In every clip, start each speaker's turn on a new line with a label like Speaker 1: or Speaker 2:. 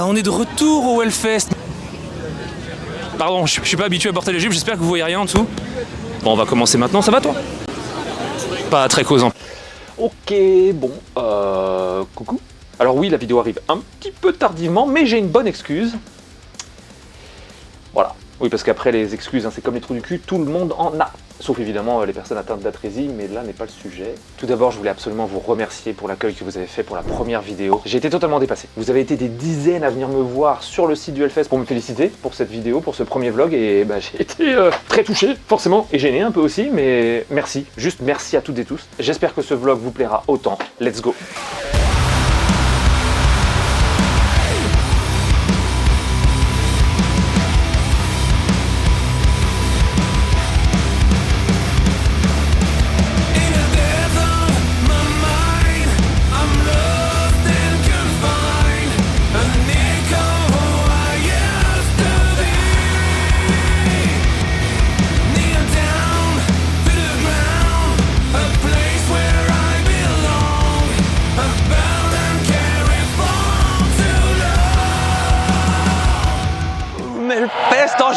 Speaker 1: On est de retour au Hellfest. Pardon, je suis pas habitué à porter les jupes, j'espère que vous voyez rien en dessous. Bon, on va commencer maintenant, ça va toi? Pas très causant.
Speaker 2: Ok, bon, coucou. Alors oui, la vidéo arrive un petit peu tardivement, mais j'ai une bonne excuse. Voilà. Oui, parce qu'après les excuses, hein, c'est comme les trous du cul, tout le monde en a. Sauf évidemment les personnes atteintes d'atrésie, mais là n'est pas le sujet. Tout d'abord, je voulais absolument vous remercier pour l'accueil que vous avez fait pour la première vidéo. J'ai été totalement dépassé. Vous avez été des dizaines à venir me voir sur le site du Hellfest pour me féliciter pour cette vidéo, pour ce premier vlog, et bah, j'ai été très touché, forcément, et gêné un peu aussi, mais merci. Juste merci à toutes et tous. J'espère que ce vlog vous plaira autant. Let's go!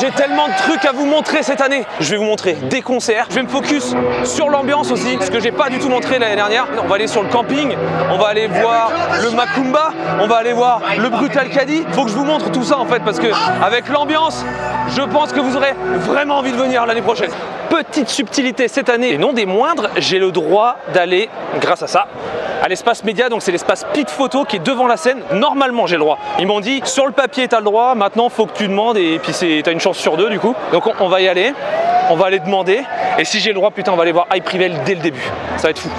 Speaker 2: J'ai tellement de trucs à vous montrer cette année. Je vais vous montrer des concerts. Je vais me focus sur l'ambiance aussi, ce que j'ai pas du tout montré l'année dernière. On va aller sur le camping, on va aller voir le Macumba, on va aller voir le Brutal Caddy. Faut que je vous montre tout ça en fait, parce que avec l'ambiance, je pense que vous aurez vraiment envie de venir l'année prochaine. Petite subtilité cette année, et non des moindres, j'ai le droit d'aller, grâce à ça, à l'espace média, donc c'est l'espace Pit Photo qui est devant la scène. Normalement j'ai le droit. Ils m'ont dit sur le papier t'as le droit, maintenant faut que tu demandes, et puis t'as une chance sur deux du coup. Donc on va y aller, on va aller demander, et si j'ai le droit, putain on va aller voir Hype Prevail dès le début. Ça va être fou.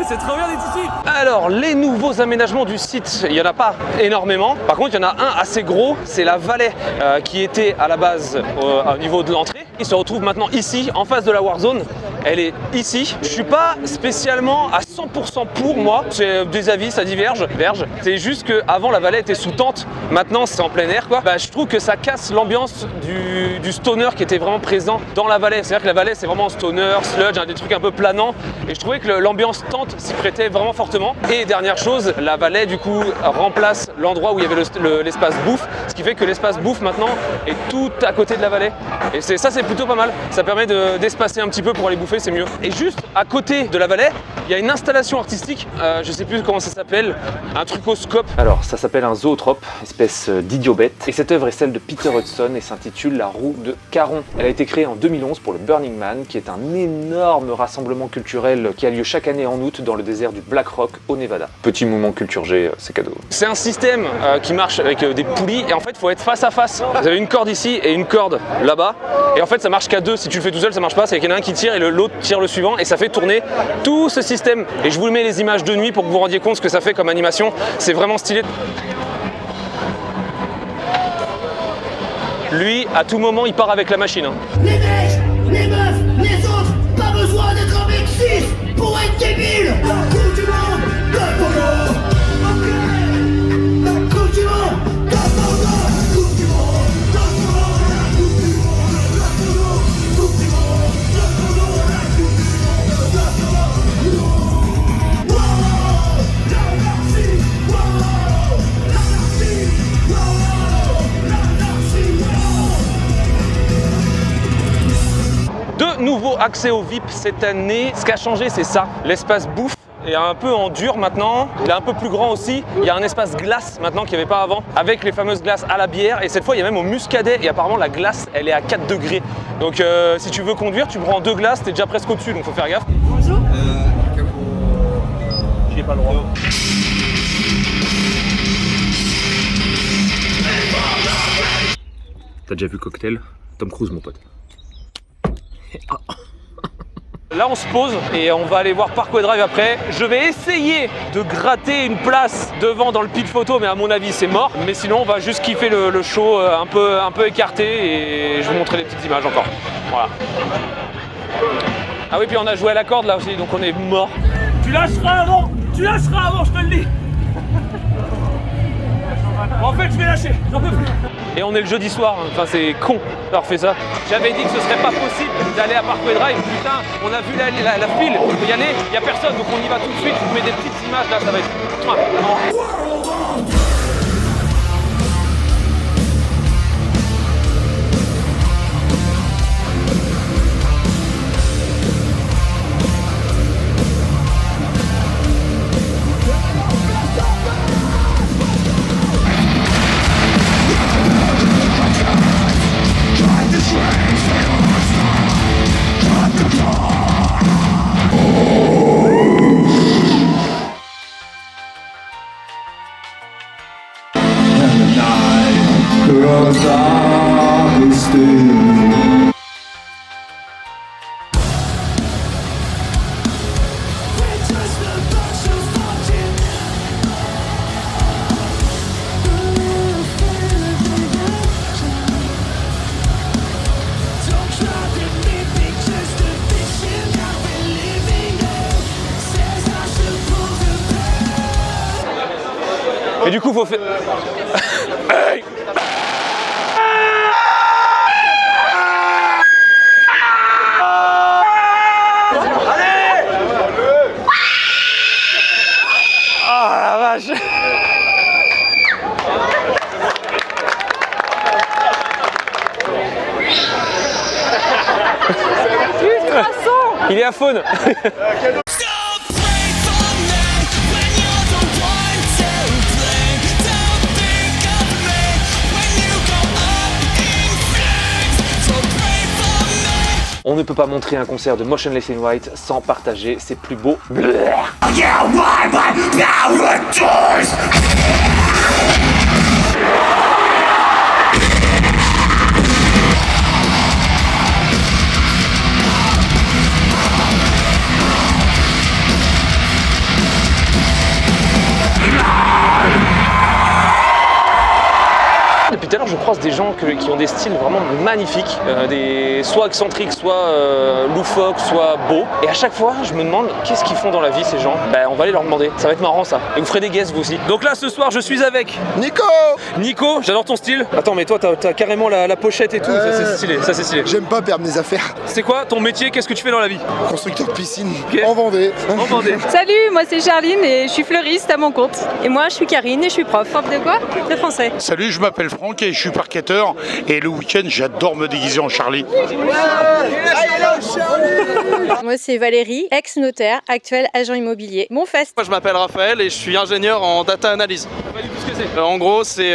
Speaker 2: C'est trop bien d'être ici. Alors, les nouveaux aménagements du site, il n'y en a pas énormément. Par contre, il y en a un assez gros, c'est la vallée qui était à la base au niveau de l'entrée. Il se retrouve maintenant ici, en face de la Warzone. Elle est ici. Je suis pas spécialement à 100% pour moi. C'est des avis, ça diverge. C'est juste qu'avant la vallée était sous tente. Maintenant c'est en plein air quoi. Bah, je trouve que ça casse l'ambiance du stoner qui était vraiment présent dans la vallée. C'est-à-dire que la vallée c'est vraiment stoner, sludge, des trucs un peu planants. Et je trouvais que l'ambiance tente s'y prêtait vraiment fortement. Et dernière chose, la vallée du coup remplace l'endroit où il y avait l'espace bouffe. Ce qui fait que l'espace bouffe maintenant est tout à côté de la vallée. Et ça c'est plutôt pas mal. Ça permet d'espacer un petit peu pour aller bouffer. C'est mieux. Et juste à côté de la vallée, il y a une installation artistique, je sais plus comment ça s'appelle, un truc au scope. Alors ça s'appelle un zootrope, espèce d'idiot bête. Et cette œuvre est celle de Peter Hudson et s'intitule La Roue de Caron. Elle a été créée en 2011 pour le Burning Man, qui est un énorme rassemblement culturel qui a lieu chaque année en août dans le désert du Black Rock au Nevada. Petit moment culture G, c'est cadeau. C'est un système qui marche avec des poulies et en fait il faut être face à face. Vous avez une corde ici et une corde là-bas. Et en fait ça marche qu'à deux, si tu le fais tout seul ça marche pas, c'est qu'il y en a un qui tire et l'autre tire le suivant et ça fait tourner tout ce système. Et je vous mets les images de nuit pour que vous vous rendiez compte ce que ça fait comme animation. C'est vraiment stylé. Lui, à tout moment, il part avec la machine.
Speaker 3: Les mecs, les meufs, les autres, pas besoin d'être un mec 6 pour être débile. La coupe du monde, de Bordeaux. Ok. La coupe du monde, de Bordeaux. Coupe du monde, de Bordeaux. La coupe du monde, de Bordeaux. Coupe du monde, de Bordeaux. La coupe du monde, de Bordeaux. Wow, l'anarchie, wow, l'anarchie, wow, l'anarchie, wow.
Speaker 2: De nouveau accès au VIP cette année. Ce qui a changé, c'est ça. L'espace bouffe est un peu en dur maintenant. Il est un peu plus grand aussi. Il y a un espace glace maintenant qu'il n'y avait pas avant, avec les fameuses glaces à la bière. Et cette fois, il y a même au muscadet. Et apparemment, la glace, elle est à 4 degrés. Donc, si tu veux conduire, tu prends 2 glaces, t'es déjà presque au-dessus. Donc, faut faire gaffe.
Speaker 4: Bonjour.
Speaker 2: J'y ai pas le droit. T'as déjà vu Cocktail? Tom Cruise, mon pote. Là, on se pose et on va aller voir Parkway Drive après. Je vais essayer de gratter une place devant dans le pit photo, mais à mon avis, c'est mort. Mais sinon, on va juste kiffer le show un peu écarté et je vous montrer des petites images encore. Voilà. Ah oui, puis on a joué à la corde là aussi, donc on est mort. Tu lâcheras avant, je te le dis. En fait, je vais lâcher, j'en peux plus. Et on est le jeudi soir, hein. Enfin c'est con d'avoir fait ça. J'avais dit que ce serait pas possible d'aller à Parkway Drive. Putain, on a vu la file, on peut y aller, il y a personne, donc on y va tout de suite. Je vous mets des petites images là, ça va être... Et du coup, faut faire... Hey. Oh la vache. Il est à faune. On ne peut pas montrer un concert de Motionless in White sans partager ses plus beaux. Depuis tout à l'heure, je croise des gens qui ont des styles vraiment magnifiques, soit excentriques, soit loufoques, soit beaux. Et à chaque fois, je me demande qu'est-ce qu'ils font dans la vie ces gens. Ben, on va aller leur demander. Ça va être marrant ça. Et vous ferez des guesses vous aussi. Donc là, ce soir, je suis avec Nico, j'adore ton style. Attends, mais toi, t'as carrément la pochette et tout. Ça, c'est stylé. Ça, c'est stylé.
Speaker 5: J'aime pas perdre mes affaires.
Speaker 2: C'est quoi ton métier? Qu'est-ce que tu fais dans la vie?
Speaker 5: Constructeur de piscine
Speaker 2: Okay.
Speaker 5: en Vendée.
Speaker 2: En Vendée.
Speaker 4: Salut, moi c'est Charline et je suis fleuriste à mon compte. Et moi je suis Karine et je suis prof. Prof de quoi? De français.
Speaker 6: Salut, je m'appelle Franck et je suis parquetteur. Et le week-end, j'adore me déguiser en Charlie.
Speaker 7: Moi c'est Valérie, ex-notaire, actuel agent immobilier. Monfest.
Speaker 8: Moi je m'appelle Raphaël et je suis ingénieur en data analyse. En gros, c'est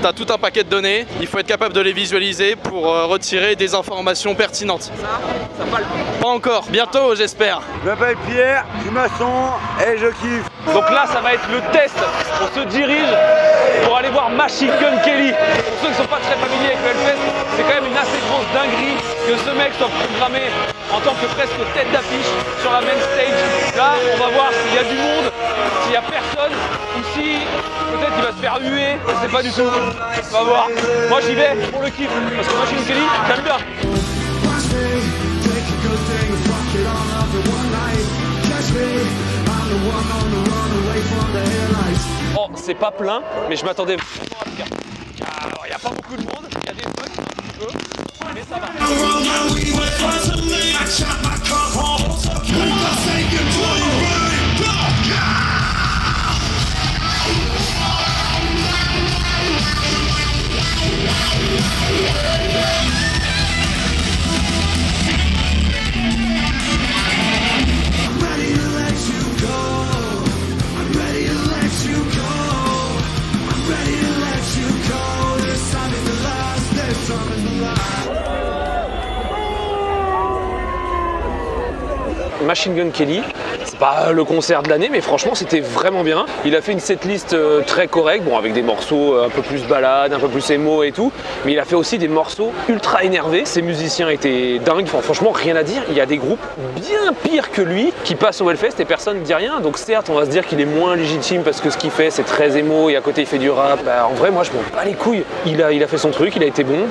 Speaker 8: t'as tout un paquet de données, il faut être capable de les visualiser pour retirer des informations pertinentes.
Speaker 2: Ça parle.
Speaker 8: Pas encore, bientôt j'espère.
Speaker 9: Je m'appelle Pierre, je suis maçon et je kiffe.
Speaker 2: Donc là, ça va être le test. On se dirige pour aller voir Machine Gun Kelly. Pour ceux qui ne sont pas très familiers avec le Hellfest, c'est quand même une assez grosse dinguerie que ce mec soit programmé en tant que presque tête d'affiche sur la main stage. Là, on va voir s'il y a du monde, s'il n'y a personne, ou si peut-être il va se faire huer, je sais pas du tout. On va voir. Moi j'y vais pour le kiff, parce que Machine Gun Kelly, j'aime bien. Oh, c'est pas plein, mais je m'attendais vraiment à pire. Alors, il n'y a pas beaucoup de monde, il y a des bugs un petit peu, mais ça va. Machine Gun Kelly. C'est pas le concert de l'année, mais franchement c'était vraiment bien. Il a fait une setlist très correcte, bon avec des morceaux un peu plus balades, un peu plus émo et tout, mais il a fait aussi des morceaux ultra énervés. Ses musiciens étaient dingues, enfin, franchement rien à dire. Il y a des groupes bien pires que lui qui passent au Hellfest et personne ne dit rien. Donc certes, on va se dire qu'il est moins légitime parce que ce qu'il fait c'est très émo et à côté il fait du rap. Bah, en vrai, moi je m'en bats les couilles. Il a fait son truc, il a été bon.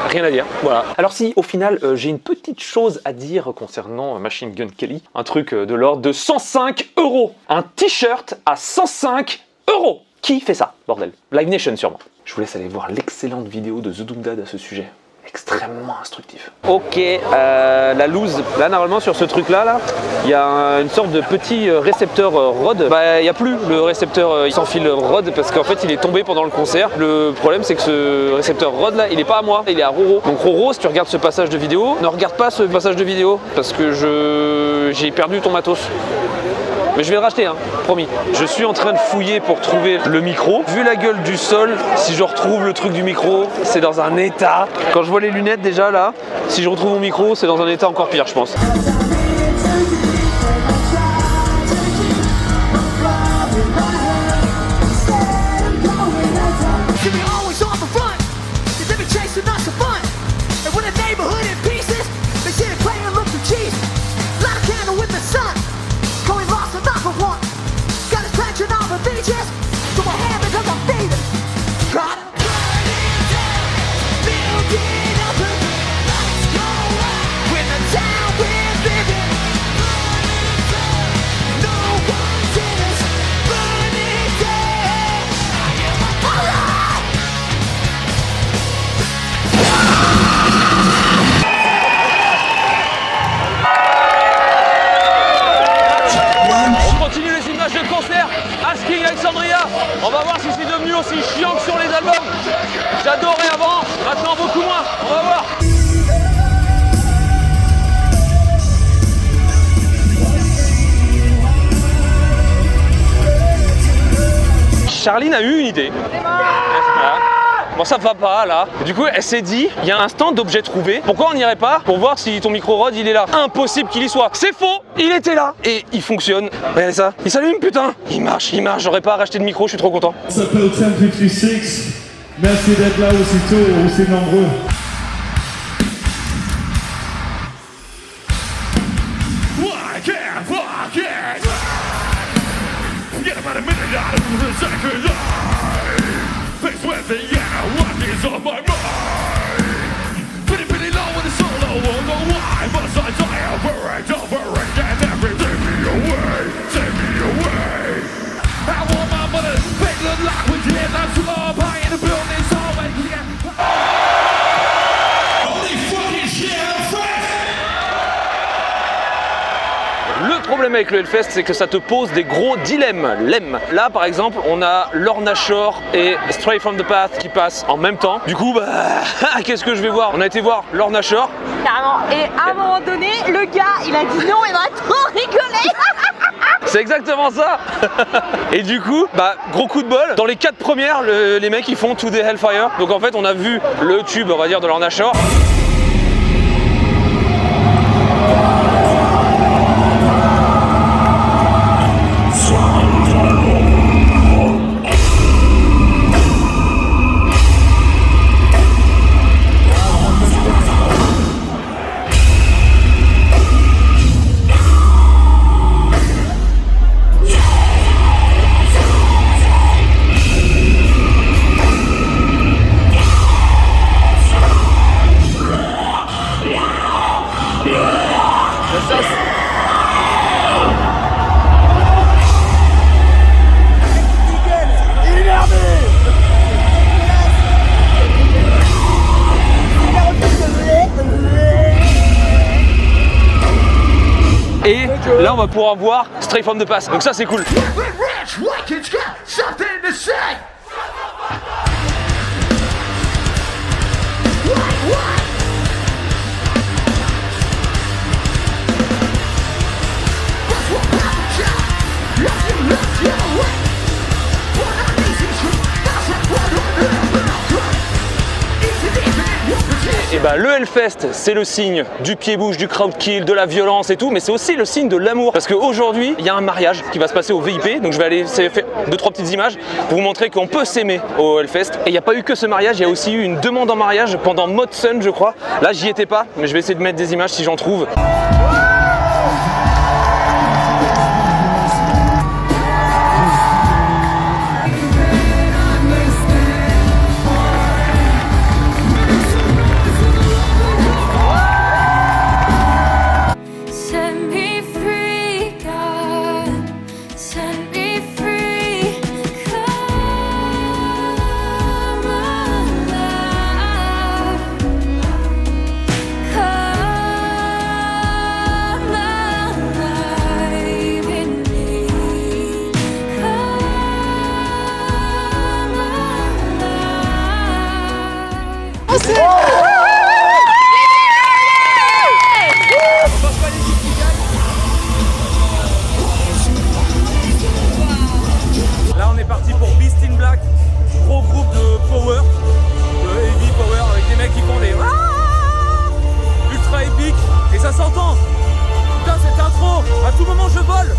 Speaker 2: Rien à dire, voilà. Alors si, au final, j'ai une petite chose à dire concernant Machine Gun Kelly, un truc de l'ordre de 105 €. Un t-shirt à 105 €. Qui fait ça, bordel? Live Nation sûrement. Je vous laisse aller voir l'excellente vidéo de The Doom Dad à ce sujet. Extrêmement instructif. Ok, la loose. Là, normalement, sur ce truc-là, il y a une sorte de petit récepteur ROD. Bah, il n'y a plus le récepteur sans fil ROD parce qu'en fait, il est tombé pendant le concert. Le problème, c'est que ce récepteur ROD là, il n'est pas à moi, il est à Roro. Donc Roro, si tu regardes ce passage de vidéo, ne regarde pas ce passage de vidéo parce que j'ai perdu ton matos. Mais je vais le racheter, hein, promis. Je suis en train de fouiller pour trouver le micro. Vu la gueule du sol, si je retrouve le truc du micro, c'est dans un état. Quand je vois les lunettes déjà là, si je retrouve mon micro, c'est dans un état encore pire, je pense. On va voir si c'est devenu aussi chiant que sur les albums. J'adorais avant, maintenant beaucoup moins. On va voir. Charline a eu une idée. Bon, ça va pas là. Du coup, elle s'est dit, il y a un stand d'objets trouvés. Pourquoi on n'irait pas pour voir si ton micro Rod il est là? Impossible qu'il y soit. C'est faux. Il était là et il fonctionne. Regardez ça. Il s'allume, putain. Il marche, il marche. J'aurais pas racheté de micro. Je suis trop content.
Speaker 10: Ça s'appelle 1056. Merci d'être là aussi nombreux.
Speaker 2: Le problème avec le Hellfest, c'est que ça te pose des gros dilemmes. Là, par exemple, on a Lorna Shore et Stray from the Path qui passent en même temps. Du coup, bah, qu'est-ce que je vais voir? On a été voir Lorna Shore.
Speaker 4: Carrément. Et à un moment donné, le gars, il a dit non, il a trop rigolé.
Speaker 2: C'est exactement ça. Et du coup, bah, gros coup de bol. Dans les 4 premières, les mecs ils font To the Hellfire. Donc en fait, on a vu le tube, on va dire, de Lorna Shore. Et là on va pouvoir voir Stray from the Path. Donc ça c'est cool. Et Bah, le Hellfest, c'est le signe du pied-bouche, du crowd kill, de la violence et tout, mais c'est aussi le signe de l'amour. Parce qu'aujourd'hui, il y a un mariage qui va se passer au VIP, donc je vais aller faire 2-3 petites images pour vous montrer qu'on peut s'aimer au Hellfest. Et il n'y a pas eu que ce mariage, il y a aussi eu une demande en mariage pendant Mod Sun, je crois. Là, j'y étais pas, mais je vais essayer de mettre des images si j'en trouve. Là on est parti pour Beast in Black, gros groupe de power, de heavy power avec des mecs qui font des ultra épiques et ça s'entend. Putain cette intro, à tout moment je vole.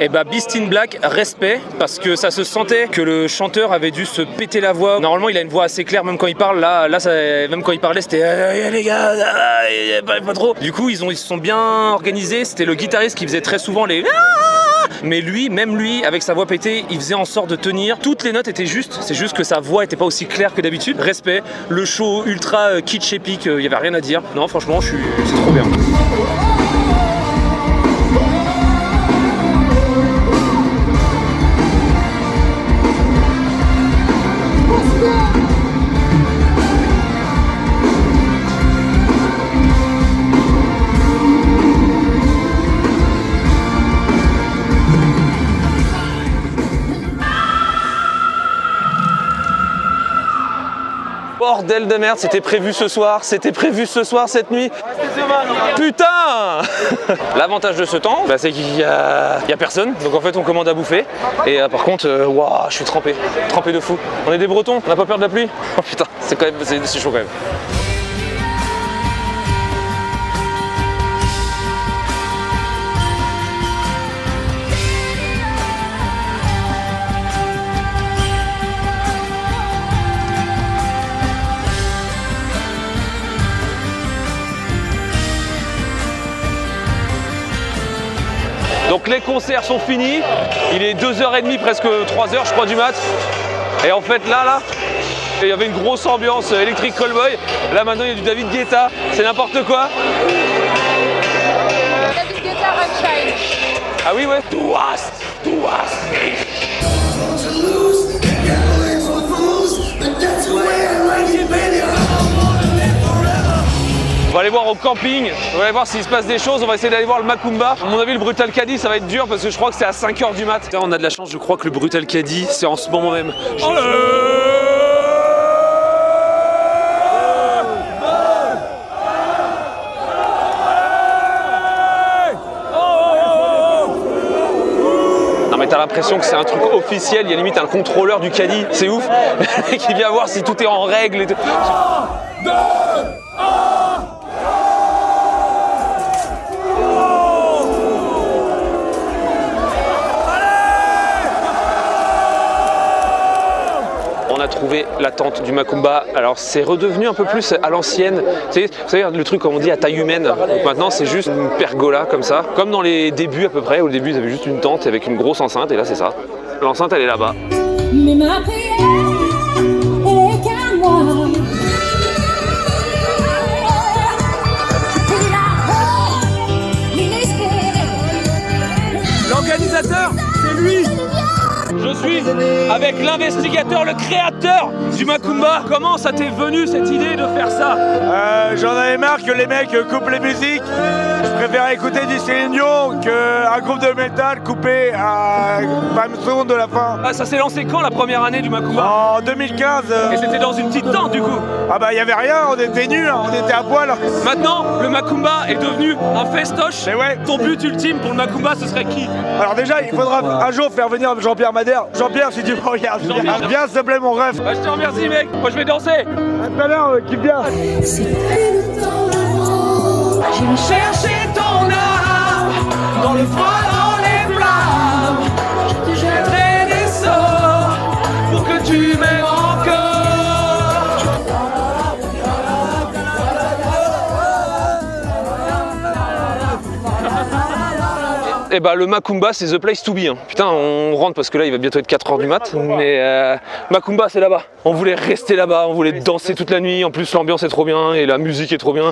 Speaker 2: Et bah Beast in Black, respect, parce que ça se sentait que le chanteur avait dû se péter la voix. Normalement il a une voix assez claire même quand il parle, là même quand il parlait c'était les gars, pas trop. Du coup ils se sont bien organisés, c'était le guitariste qui faisait très souvent les mais lui, même lui, avec sa voix pétée, il faisait en sorte de tenir. Toutes les notes étaient justes, c'est juste que sa voix était pas aussi claire que d'habitude. Respect, le show ultra kitsch épique, il y avait rien à dire. Non franchement c'est trop bien. Bordel de merde, c'était prévu ce soir cette nuit. Putain. L'avantage de ce temps, bah, c'est qu'il y a personne, donc en fait on commande à bouffer. Et par contre, waouh, je suis trempé de fou. On est des Bretons, on n'a pas peur de la pluie. Oh putain, c'est chaud quand même. Donc les concerts sont finis, il est 2h30, presque 3h je crois du mat. Et en fait là, il y avait une grosse ambiance Electric Callboy. Là maintenant il y a du David Guetta, c'est n'importe quoi.
Speaker 4: David Guetta, Rammstein.
Speaker 2: Ah oui ouais. On va aller voir au camping, on va aller voir s'il se passe des choses, on va essayer d'aller voir le Macumba. À mon avis le Brutal Caddy ça va être dur parce que je crois que c'est à 5h du mat. On a de la chance, je crois que le Brutal Caddy c'est en ce moment même. Non mais t'as l'impression que c'est un truc officiel, il y a limite un contrôleur du caddie, c'est ouf. Le mec qui vient voir si tout est en règle et tout. On a trouvé la tente du Macumba. Alors c'est redevenu un peu plus à l'ancienne. Vous savez le truc comme on dit à taille humaine. Donc maintenant c'est juste une pergola comme ça. Comme dans les débuts à peu près. Au début ils avaient juste une tente avec une grosse enceinte et là c'est ça. L'enceinte elle est là-bas.
Speaker 3: Mais ma prière est qu'à moi.
Speaker 2: L'organisateur, c'est lui. suis avec l'investigateur, le créateur du Macumba. Comment ça t'est venu cette idée de faire ça?
Speaker 9: J'en avais marre que les mecs coupent les musiques. Je préfère écouter du Céline Dion qu'un groupe de métal coupé à 20 secondes de la fin.
Speaker 2: Ah, ça s'est lancé quand la première année du Macumba?
Speaker 9: En 2015.
Speaker 2: Et c'était dans une petite tente du coup?
Speaker 9: Ah bah y avait rien, on était nuls, on était à poil.
Speaker 2: Maintenant, le Macumba est devenu un festoche.
Speaker 9: Mais ouais.
Speaker 2: Ton but ultime pour le Macumba, ce serait qui?
Speaker 9: Alors déjà, il faudra un jour faire venir Jean-Pierre Madère. Jean-Pierre, si tu me regardes, viens s'il te plaît mon rêve.
Speaker 2: Bah, je te remercie mec, moi je vais danser.
Speaker 9: À tout à l'heure, kiffe bien.
Speaker 3: J'ai cherché ton âme dans le froid, dans les flammes. Je te jetterai des sorts pour que tu m'aimes encore.
Speaker 2: Et bah le Macumba c'est the place to be hein. Putain on rentre parce que là il va bientôt être 4h du mat. Mais Macumba c'est là-bas. On voulait rester là-bas, on voulait danser toute la nuit. En plus l'ambiance est trop bien et la musique est trop bien.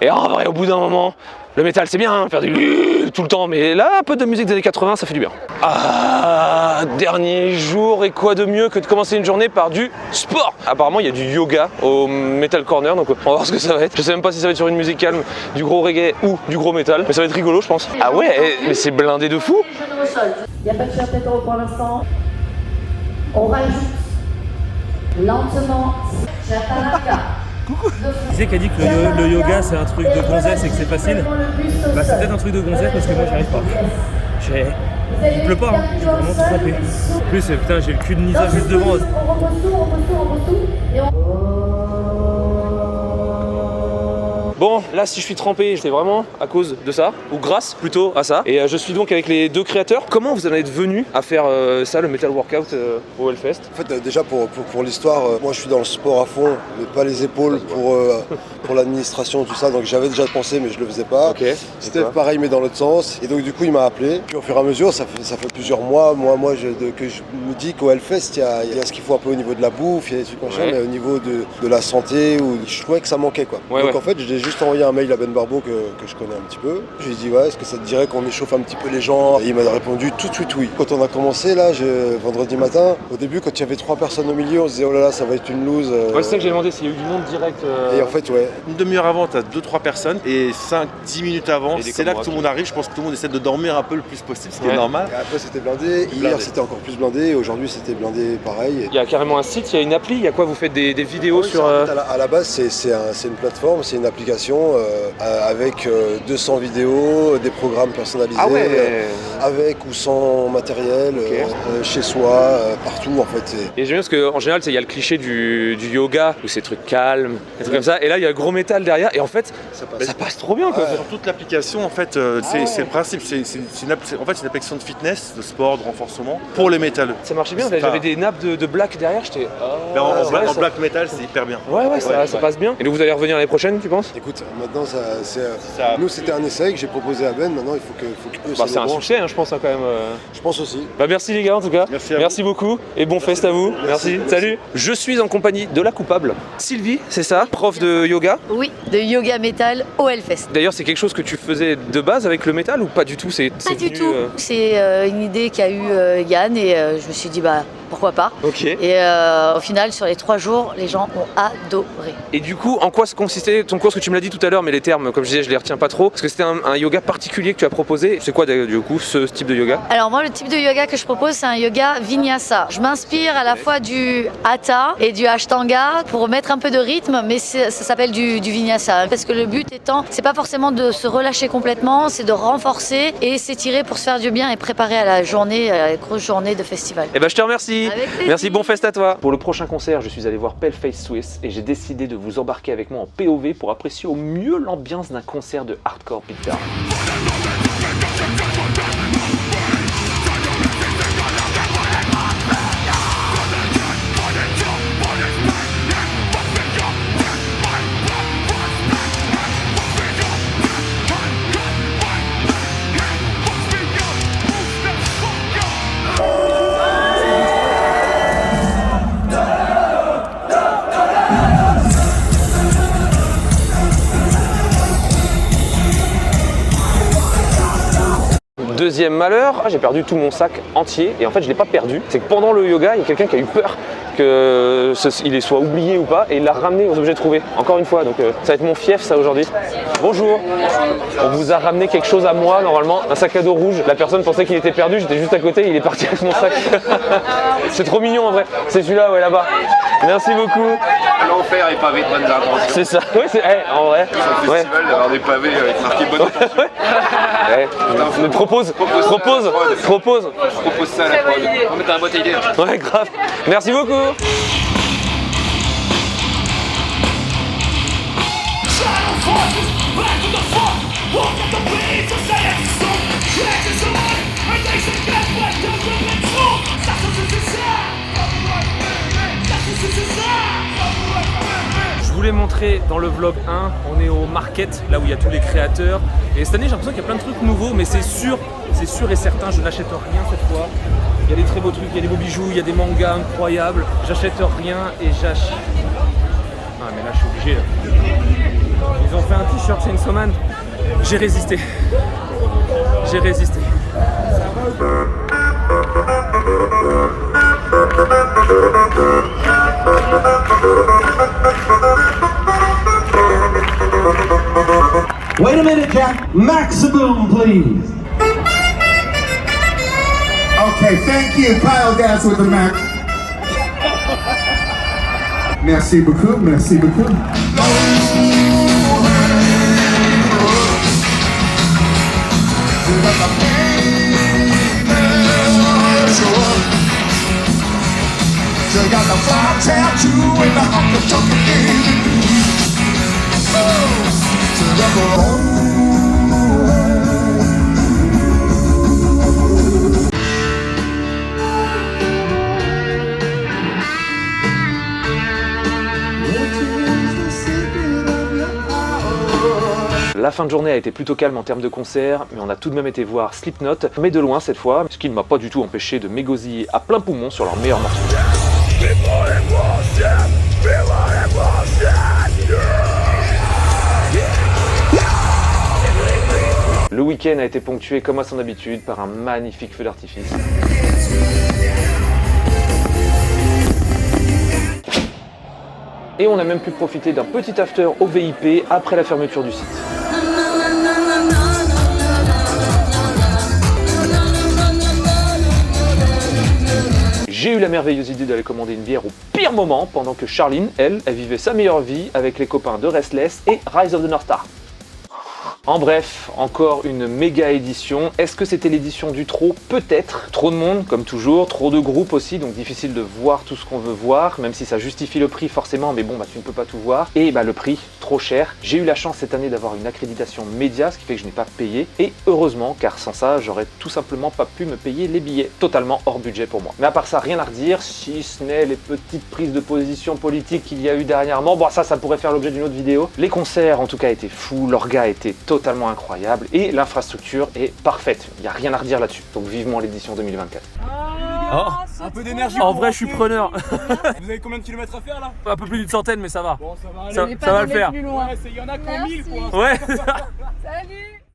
Speaker 2: Et en vrai au bout d'un moment, le métal c'est bien, hein, faire du tout le temps. Mais là un peu de musique des années 80 ça fait du bien. Ah, dernier jour et quoi de mieux que de commencer une journée par du sport. Apparemment il y a du yoga au Metal Corner donc on va voir ce que ça va être. Je sais même pas si ça va être sur une musique calme, du gros reggae ou du gros métal. Mais ça va être rigolo je pense. Ah ouais mais c'est blindé de fou.
Speaker 11: Il n'y a pas de chapitre pour l'instant. On rajoute lentement Chatalaka.
Speaker 1: Tu sais qu'elle dit que le yoga c'est un truc de gonzesse et que c'est facile. Bah c'est peut-être un truc de gonzesse parce que moi j'y arrive pas. Il pleut pas, hein. Je suis vraiment trempé. En plus putain j'ai le cul de Nisa juste devant.
Speaker 11: On repose tout. Et on...
Speaker 2: Bon, là si je suis trempé, c'est vraiment à cause de ça, ou grâce plutôt à ça. Et je suis donc avec les deux créateurs. Comment vous en êtes venus à faire ça, le Metal Workout au Hellfest?
Speaker 5: En fait, déjà pour l'histoire, moi je suis dans le sport à fond, mais pas les épaules pour l'administration, tout ça. Donc j'avais déjà pensé, mais je le faisais pas.
Speaker 2: Okay.
Speaker 5: C'était pareil, mais dans l'autre sens. Et donc du coup, il m'a appelé. Puis au fur et à mesure, ça fait plusieurs mois, que je me dis qu'au Hellfest, il y a ce qu'il faut un peu au niveau de la bouffe, il y a des trucs machin, mais au niveau de la santé, où je trouvais que ça manquait quoi. Donc en fait, j'ai juste envoyé un mail à Ben Barbeau que je connais un petit peu. Je lui ai dit ouais, est-ce que ça te dirait qu'on échauffe un petit peu les gens? Et il m'a répondu tout de suite oui. Quand on a commencé là, vendredi matin, au début quand il y avait 3 personnes au milieu, on se disait oh là là, ça va être une loose.
Speaker 2: Ouais, c'est ça que j'ai demandé s'il y a eu du monde direct.
Speaker 5: Et en fait ouais.
Speaker 12: Une demi-heure avant, t'as 2-3 personnes et 5-10 minutes avant, c'est là que tout le monde arrive. Je pense que tout le monde essaie de dormir un peu le plus possible, ce qui est normal.
Speaker 5: Et après c'était blindé, hier c'était encore plus blindé, et aujourd'hui c'était blindé pareil.
Speaker 2: Il y a carrément un site, il y a une appli, il y a quoi? Vous faites des vidéos sur...
Speaker 5: En fait, à la base c'est une plateforme, c'est une application avec 200 vidéos, des programmes personnalisés, avec ou sans matériel, chez soi, partout en fait.
Speaker 2: Et j'aime bien parce qu'en général il y a le cliché du yoga où c'est trucs calmes, des trucs comme ça, et là il y a le gros métal derrière et en fait ça passe trop bien quoi.
Speaker 12: Sur toute l'application en fait c'est le principe, c'est une application de fitness, de sport, de renforcement pour les métalleux.
Speaker 2: Ça marchait bien, j'avais des nappes de black derrière, j'étais...
Speaker 12: en black metal c'est hyper bien.
Speaker 2: Ça passe bien. Et donc vous allez revenir l'année prochaine tu penses?
Speaker 5: Écoute, maintenant nous c'était un essai que j'ai proposé à Ben, maintenant il faut que
Speaker 2: c'est un succès hein, je pense hein, quand même.
Speaker 5: Je pense aussi.
Speaker 2: Merci les gars en tout cas. Merci beaucoup et bon fest à vous. Merci. Salut. Je suis en compagnie de la coupable. Sylvie, c'est ça? Prof de yoga?
Speaker 11: Oui, de yoga métal au Hellfest.
Speaker 2: D'ailleurs c'est quelque chose que tu faisais de base avec le métal ou pas du tout?
Speaker 11: Pas du tout. C'est une idée qu'a eu Yann et je me suis dit pourquoi pas.
Speaker 2: Ok.
Speaker 11: Et au final sur les 3 jours les gens ont adoré.
Speaker 2: Et du coup en quoi consistait ton cours? Parce que tu me l'as dit tout à l'heure mais les termes comme je disais je les retiens pas trop. Parce que c'était un yoga particulier que tu as proposé. C'est quoi du coup ce type de yoga?
Speaker 11: Alors moi le type de yoga que je propose c'est un yoga vinyasa. Je m'inspire à la fois du hatha et du ashtanga pour mettre un peu de rythme, mais ça s'appelle du vinyasa. Parce que le but étant, c'est pas forcément de se relâcher complètement, c'est de renforcer et s'étirer pour se faire du bien et préparer à la journée, à la grosse journée de festival.
Speaker 2: Eh ben je te remercie. Merci, bon fest à toi. Pour le prochain concert, je suis allé voir Paleface Swiss et j'ai décidé de vous embarquer avec moi en POV pour apprécier au mieux l'ambiance d'un concert de hardcore beatdown. Deuxième malheur, j'ai perdu tout mon sac entier et en fait je l'ai pas perdu. C'est que pendant le yoga, il y a quelqu'un qui a eu peur qu'il soit oublié ou pas et il l'a ramené aux objets trouvés. Encore une fois, donc ça va être mon fief ça aujourd'hui. Bonjour. On vous a ramené quelque chose à moi normalement, un sac à dos rouge. La personne pensait qu'il était perdu, j'étais juste à côté, il est parti avec mon sac. C'est trop mignon en vrai. C'est celui-là, ouais, là-bas. Merci beaucoup.
Speaker 13: L'enfer est pavé de bonnes intentions.
Speaker 2: C'est ça. Oui, c'est en vrai.
Speaker 13: C'est un festival d'avoir des pavés avec marqué bonne intention.
Speaker 2: Ouais. Mais propose
Speaker 13: ça à la prod. On va mettre un boîte à idées.
Speaker 2: Ouais, grave. Merci beaucoup. Je voulais montrer dans le vlog 1, on est au market, là où il y a tous les créateurs. Et cette année, j'ai l'impression qu'il y a plein de trucs nouveaux, mais c'est sûr et certain, je n'achète rien cette fois. Il y a des très beaux trucs, il y a des beaux bijoux, il y a des mangas incroyables. J'achète rien et j'achète. Ah mais là je suis obligé là. Ils ont fait un t-shirt Chainsaw Man. J'ai résisté. J'ai résisté.
Speaker 3: Wait a minute, Jack. Maximum, please. Okay, thank you. Kyle Gas with the Mac. Merci beaucoup, merci beaucoup. You got the fire tattoo and the Uncle Chucky.
Speaker 2: La fin de journée a été plutôt calme en termes de concert, mais on a tout de même été voir Slipknot, mais de loin cette fois, ce qui ne m'a pas du tout empêché de m'égosiller à plein poumon sur leur meilleur morceau. Le week-end a été ponctué comme à son habitude par un magnifique feu d'artifice. Et on a même pu profiter d'un petit after au VIP après la fermeture du site. J'ai eu la merveilleuse idée d'aller commander une bière au pire moment pendant que Charline, elle vivait sa meilleure vie avec les copains de Restless et Rise of the North Star. En bref, encore une méga édition. Est-ce que c'était l'édition du trop? Peut-être. Trop de monde, comme toujours, trop de groupes aussi, donc difficile de voir tout ce qu'on veut voir, même si ça justifie le prix forcément, mais bon, tu ne peux pas tout voir. Et le prix, trop cher. J'ai eu la chance cette année d'avoir une accréditation média, ce qui fait que je n'ai pas payé. Et heureusement, car sans ça, j'aurais tout simplement pas pu me payer les billets. Totalement hors budget pour moi. Mais à part ça, rien à redire, si ce n'est les petites prises de position politiques qu'il y a eu dernièrement. Bon, ça pourrait faire l'objet d'une autre vidéo. Les concerts, en tout cas, étaient fous, l'orga était totalement incroyable et l'infrastructure est parfaite. Il n'y a rien à redire là-dessus. Donc vivement l'édition 2024.
Speaker 1: Un peu d'énergie. En vrai, je suis preneur. Vous avez combien de kilomètres à faire là? Un peu plus d'une centaine, mais ça va. Bon, ça va aller. Ça va le faire.
Speaker 14: Il y en a qui ont 1000 quoi.
Speaker 1: Ouais.
Speaker 14: Salut.